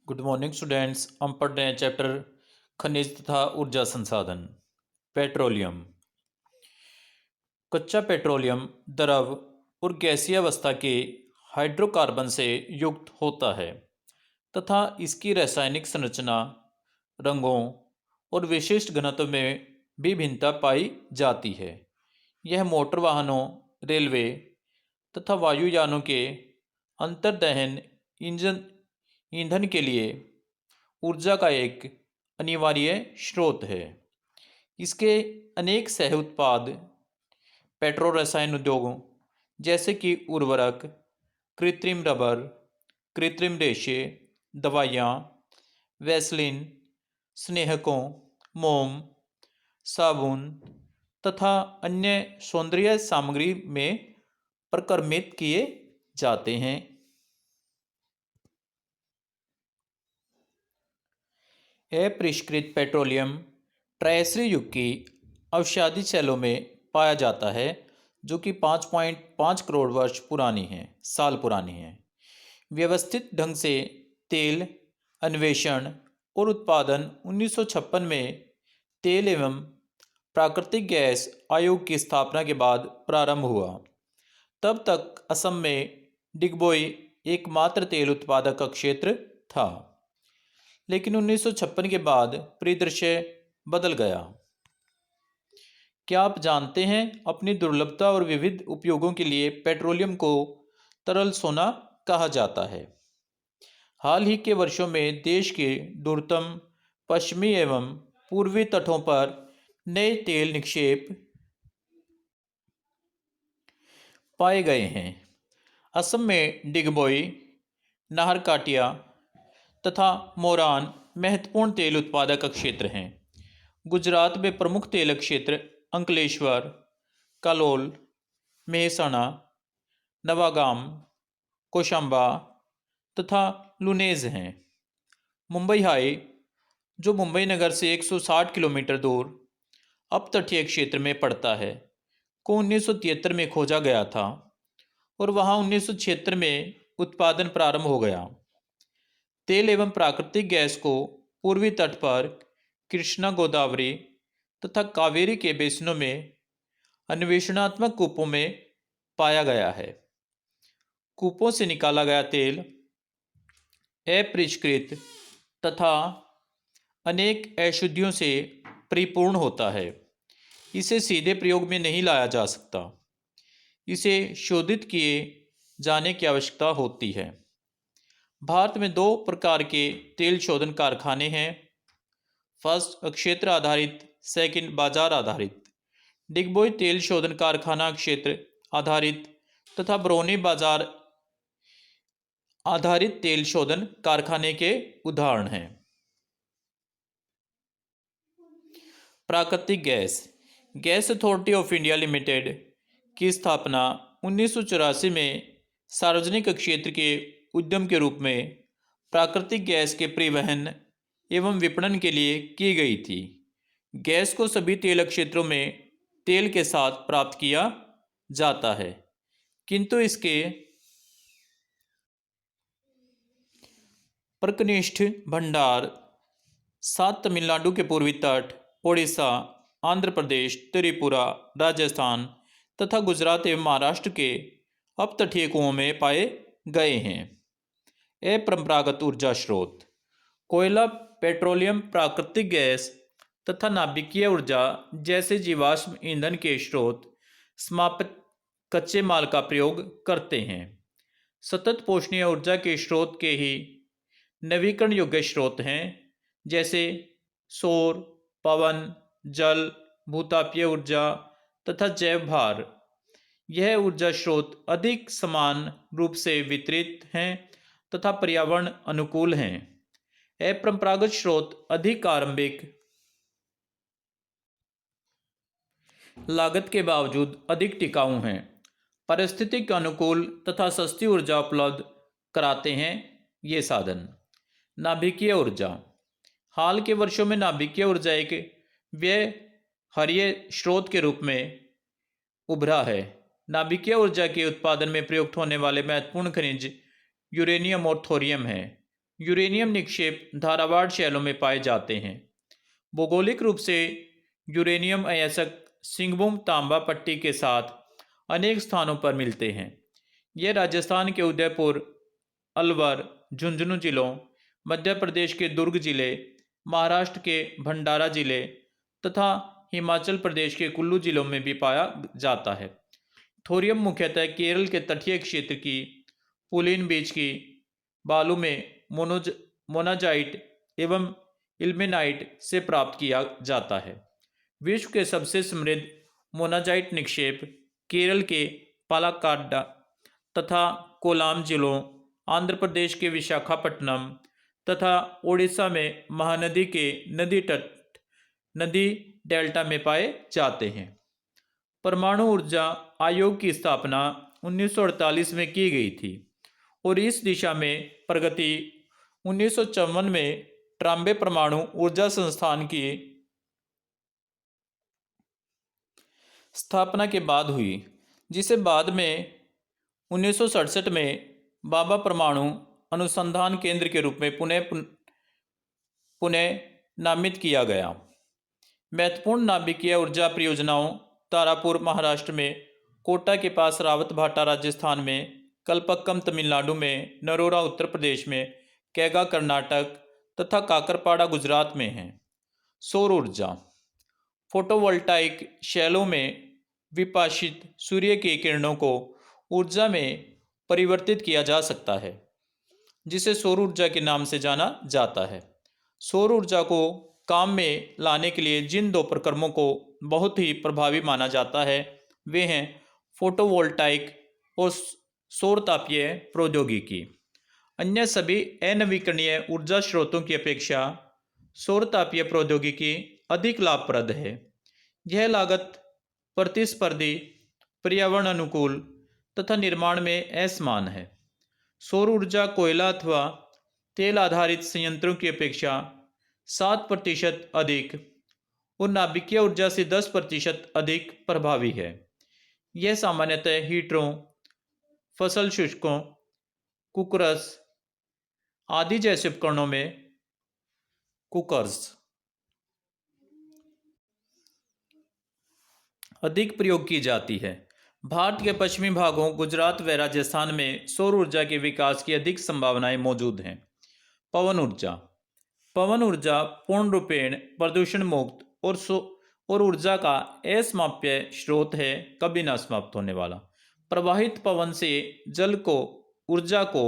Good morning students. हम पढ़ रहे हैं चैप्टर खनिज तथा ऊर्जा संसाधन। पेट्रोलियम। कच्चा पेट्रोलियम द्रव और गैसीय अवस्था के हाइड्रोकार्बन से युक्त होता है तथा इसकी रासायनिक संरचना, रंगों और विशिष्ट घनत्व में भी भिन्नता पाई जाती है। यह मोटर वाहनों, रेलवे तथा वायुयानों के अंतर्दहन इंजन ईंधन के लिए ऊर्जा का एक अनिवार्य स्रोत है। इसके अनेक सह उत्पाद पेट्रो रसायन उद्योगों जैसे कि उर्वरक, कृत्रिम रबर, कृत्रिम रेशे, दवाइयाँ, वैसलीन, स्नेहकों, मोम, साबुन तथा अन्य सौंदर्य सामग्री में प्रक्रमित किए जाते हैं। अपरिष्कृत पेट्रोलियम ट्रायसरी युग की अवसादी शैलों में पाया जाता है, जो कि 5.5 करोड़ वर्ष साल पुरानी है। व्यवस्थित ढंग से तेल अन्वेषण और उत्पादन 1956 में तेल एवं प्राकृतिक गैस आयोग की स्थापना के बाद प्रारंभ हुआ। तब तक असम में डिगबोई एकमात्र तेल उत्पादक का क्षेत्र था, लेकिन 1956 के बाद परिदृश्य बदल गया। क्या आप जानते हैं, अपनी दुर्लभता और विविध उपयोगों के लिए पेट्रोलियम को तरल सोना कहा जाता है। हाल ही के वर्षों में देश के दूरतम पश्चिमी एवं पूर्वी तटों पर नए तेल निक्षेप पाए गए हैं। असम में डिगबोई, नाहरकाटिया तथा मोरान महत्वपूर्ण तेल उत्पादक क्षेत्र हैं। गुजरात में प्रमुख तेल क्षेत्र अंकलेश्वर, कालोल, मेहसाणा, नवागाम, कोशंबा तथा लुनेज हैं। मुंबई हाई, जो मुंबई नगर से 160 किलोमीटर दूर अपतटीय क्षेत्र में पड़ता है, को 1973 में खोजा गया था और वहां 1976 में उत्पादन प्रारंभ हो गया। तेल एवं प्राकृतिक गैस को पूर्वी तट पर कृष्णा, गोदावरी तथा कावेरी के बेसिनों में अन्वेषणात्मक कूपों में पाया गया है। कूपों से निकाला गया तेल अपरिष्कृत तथा अनेक अशुद्धियों से परिपूर्ण होता है। इसे सीधे प्रयोग में नहीं लाया जा सकता, इसे शोधित किए जाने की आवश्यकता होती है। भारत में 2 प्रकार के तेल शोधन कारखाने हैं। फर्स्ट, क्षेत्र आधारित, सेकंड, बाजार आधारित। डिगबोई तेल शोधन कारखाना क्षेत्र आधारित तथा बरौनी बाजार आधारित तेल शोधन कारखाने के उदाहरण हैं। प्राकृतिक gas. Gas authority of India limited की स्थापना 1984 में सार्वजनिक क्षेत्र के उद्यम के रूप में प्राकृतिक गैस के परिवहन एवं विपणन के लिए की गई थी। गैस को सभी तेल क्षेत्रों में तेल के साथ प्राप्त किया जाता है, किंतु इसके प्रकनिष्ठ भंडार 7 तमिलनाडु के पूर्वी तट, ओडिशा, आंध्र प्रदेश, त्रिपुरा, राजस्थान तथा गुजरात एवं महाराष्ट्र के अपतटीय कुओं में पाए गए हैं। अपरंपरागत ऊर्जा स्रोत। कोयला, पेट्रोलियम, प्राकृतिक गैस तथा नाभिकीय ऊर्जा जैसे जीवाश्म ईंधन के स्रोत समापित कच्चे माल का प्रयोग करते हैं। सतत पोषणीय ऊर्जा के स्रोत के ही नवीकरण योग्य स्रोत हैं, जैसे सौर, पवन, जल, भूतापीय ऊर्जा तथा जैव भार। यह ऊर्जा स्रोत अधिक समान रूप से वितरित हैं तथा पर्यावरण अनुकूल हैं। अपरंपरागत स्रोत अधिक आरंभिक लागत के बावजूद अधिक टिकाऊ हैं, पारिस्थितिक अनुकूल तथा सस्ती ऊर्जा उपलब्ध कराते हैं। ये साधन। नाभिकीय ऊर्जा। हाल के वर्षों में नाभिकीय ऊर्जा एक व्यवहार्य स्रोत के रूप में उभरा है। नाभिकीय ऊर्जा के उत्पादन में प्रयुक्त होने वाले महत्वपूर्ण खनिज यूरेनियम और थोरियम है। यूरेनियम निक्षेप धारावाड़ शैलों में पाए जाते हैं। भौगोलिक रूप से यूरेनियम अयस्क सिंगभूम तांबा पट्टी के साथ अनेक स्थानों पर मिलते हैं। यह राजस्थान के उदयपुर, अलवर, झुंझुनू जिलों, मध्य प्रदेश के दुर्ग जिले, महाराष्ट्र के भंडारा जिले तथा हिमाचल प्रदेश के कुल्लू जिलों में भी पाया जाता है। थोरियम मुख्यतः केरल के तटीय क्षेत्र की पुलिन बीच की बालू में मोनाजाइट एवं इल्मेनाइट से प्राप्त किया जाता है। विश्व के सबसे समृद्ध मोनाजाइट निक्षेप केरल के पालक्काड तथा कोलाम जिलों, आंध्र प्रदेश के विशाखापट्टनम तथा ओडिशा में महानदी के नदी डेल्टा में पाए जाते हैं। परमाणु ऊर्जा आयोग की स्थापना 1948 में की गई थी और इस दिशा में प्रगति 1954 में ट्राम्बे परमाणु ऊर्जा संस्थान की स्थापना के बाद हुई, जिसे बाद में 1967 में बाबा परमाणु अनुसंधान केंद्र के रूप में पुनः नामित किया गया। महत्वपूर्ण नाभिकीय ऊर्जा परियोजनाओं तारापुर महाराष्ट्र में, कोटा के पास रावत भाटा राजस्थान में, कलपक्कम तमिलनाडु में, नरोरा उत्तर प्रदेश में, कैगा कर्नाटक तथा काकरपाड़ा गुजरात में हैं। सौर ऊर्जा फोटोवोल्टाइक शैलों में विपाशित सूर्य की किरणों को ऊर्जा में परिवर्तित किया जा सकता है, जिसे सौर ऊर्जा के नाम से जाना जाता है। सौर ऊर्जा को काम में लाने के लिए जिन दो प्रक्रमों को बहुत ही प्रभावी माना जाता है वे हैं फोटोवोल्टाइक और सौरतापीय प्रौद्योगिकी। अन्य सभी अनवीकरणीय ऊर्जा स्रोतों की अपेक्षा सौरतापीय प्रौद्योगिकी अधिक लाभप्रद है। यह लागत प्रतिस्पर्धी, पर्यावरण अनुकूल तथा निर्माण में असमान है। सौर ऊर्जा कोयला अथवा तेल आधारित संयंत्रों की अपेक्षा 7% अधिक और नाभिकीय ऊर्जा से 10% अधिक प्रभावी है। यह सामान्यतः हीटरों, फसल शुष्कों, कुकर्स आदि जैसे उपकरणों में अधिक प्रयोग की जाती है। भारत के पश्चिमी भागों गुजरात व राजस्थान में सौर ऊर्जा के विकास की अधिक संभावनाएं मौजूद हैं। पवन ऊर्जा पूर्ण रूपेण प्रदूषण मुक्त और ऊर्जा का असमाप्य स्रोत है, कभी न समाप्त होने वाला। प्रवाहित पवन से जल को ऊर्जा को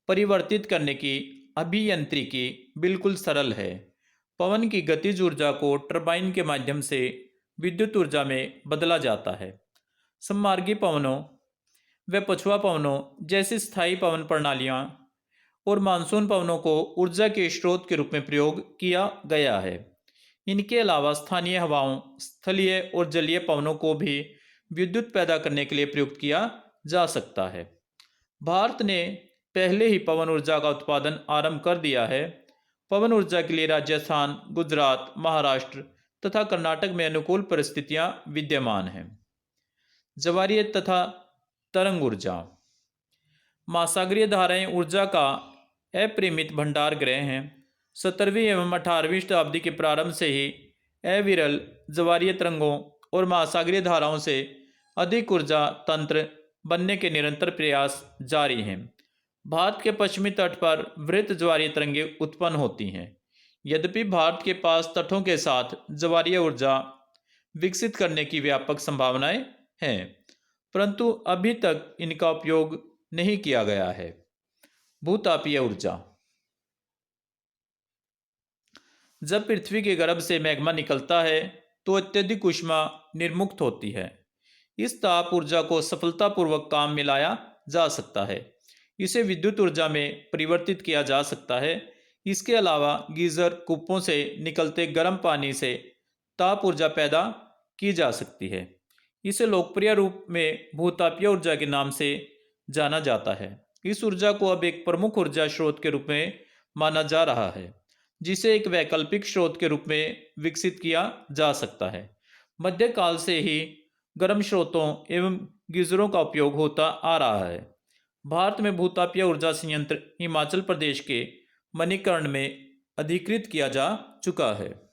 परिवर्तित करने की अभियांत्रिकी बिल्कुल सरल है। पवन की गतिज ऊर्जा को टरबाइन के माध्यम से विद्युत ऊर्जा में बदला जाता है। सममार्गी पवनों व पछुआ पवनों जैसी स्थायी पवन प्रणालियां और मानसून पवनों को ऊर्जा के स्रोत के रूप में प्रयोग किया गया है। इनके अलावा स्थानीय हवाओं, स्थलीय और जलीय पवनों को भी विद्युत पैदा करने के लिए प्रयुक्त किया जा सकता है। भारत ने पहले ही पवन ऊर्जा का उत्पादन आरंभ कर दिया है। पवन ऊर्जा के लिए राजस्थान, गुजरात, महाराष्ट्र तथा कर्नाटक में अनुकूल परिस्थितियां विद्यमान हैं। ज्वारीय तथा तरंग ऊर्जा महासागरीय धाराएं ऊर्जा का अपरिमित भंडार गृह हैं। 17वीं एवं 18वीं शताब्दी के प्रारंभ से ही अविरल ज्वारीय तरंगों और महासागरीय धाराओं से अधिक ऊर्जा तंत्र बनने के निरंतर प्रयास जारी हैं। भारत के पश्चिमी तट पर वृत्त ज्वारीय तरंगें उत्पन्न होती हैं। यद्यपि भारत के पास तटों के साथ ज्वारीय ऊर्जा विकसित करने की व्यापक संभावनाएं हैं, परंतु अभी तक इनका उपयोग नहीं किया गया है। भूतापीय ऊर्जा जब पृथ्वी के गर्भ से मैग्मा निकलता है तो अत्यधिक ऊष्मा निर्मुक्त होती है। इस ताप ऊर्जा को सफलतापूर्वक काम में लाया जा सकता है। इसे विद्युत ऊर्जा में परिवर्तित किया जा सकता है। इसके अलावा गीजर कूपों से निकलते गर्म पानी से ताप ऊर्जा पैदा की जा सकती है। इसे लोकप्रिय रूप में भूतापीय ऊर्जा के नाम से जाना जाता है। इस ऊर्जा को अब एक प्रमुख ऊर्जा स्रोत के रूप में माना जा रहा है, जिसे एक वैकल्पिक स्रोत के रूप में विकसित किया जा सकता है। मध्यकाल से ही गर्म स्रोतों एवं गीजरों का उपयोग होता आ रहा है। भारत में भूतापीय ऊर्जा संयंत्र हिमाचल प्रदेश के मणिकर्ण में अधिकृत किया जा चुका है।